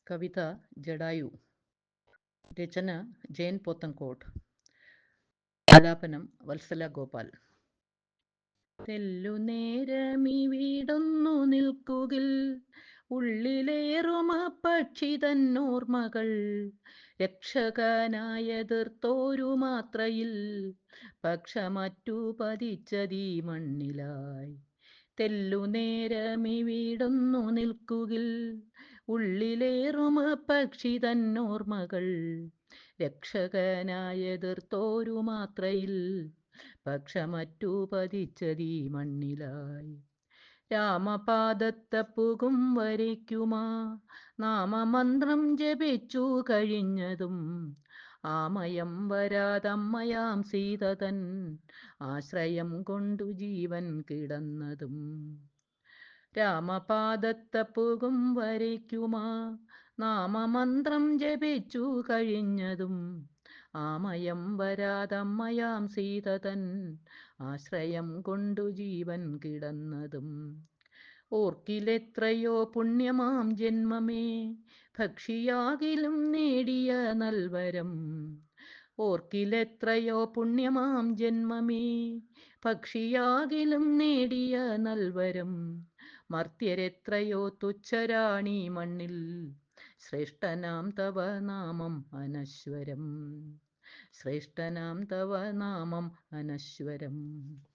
കവിത ജടായു. രചന ജയൻ പോത്തൻകോട്ട്. ആലാപനം വത്സല ഗോപാൽ. തെല്ലുനേരമി വീടൊന്നു നിൽക്കുകിൽ ഉള്ളിലേറുമ പക്ഷി തന്നോർമകൾ രക്ഷകനായെതിർത്തോരു മാത്രയിൽ പക്ഷമറ്റു പതിച്ചതീ മണ്ണിലായി. തെല്ലുനേരമി വീടൊന്നു നിൽക്കുകിൽ ഉള്ളിലേറുമ പക്ഷി തന്നോർമകൾ രക്ഷകനായെതിർത്തോരു മാത്രയിൽ പക്ഷമറ്റു പതിച്ചതീ മണ്ണിലായി. രാമപാദത്തപ്പുകും വരയ്ക്കുമാ നാമമന്ത്രം ജപിച്ചു കഴിഞ്ഞതും ആമയം വരാതമ്മയാം സീതതൻ ആശ്രയം കൊണ്ടു ജീവൻ കിടന്നതും. രാമപാദത്തപ്പുകും വരയ്ക്കുമാ നാമമന്ത്രം ജപിച്ചു കഴിഞ്ഞതും ആമയം വരാതമ്മയാം സീതതൻ ആശ്രയം കൊണ്ടു ജീവൻ കിടന്നതും. ഓർക്കിലെത്രയോ പുണ്യമാം ജന്മമേ ഭക്ഷിയാകിലും നേടിയ നൽവരം. ഓർക്കിലെത്രയോ പുണ്യമാം ജന്മമേ പക്ഷിയാകിലും നേടിയ നൽവരം. മർത്യരെത്രയോ തുച്ഛരാണീ മണ്ണിൽ ശ്രേഷ്ഠനാം തവ നാമം അനശ്വരം. ശ്രേഷ്ഠനാം തവ നാമം അനശ്വരം.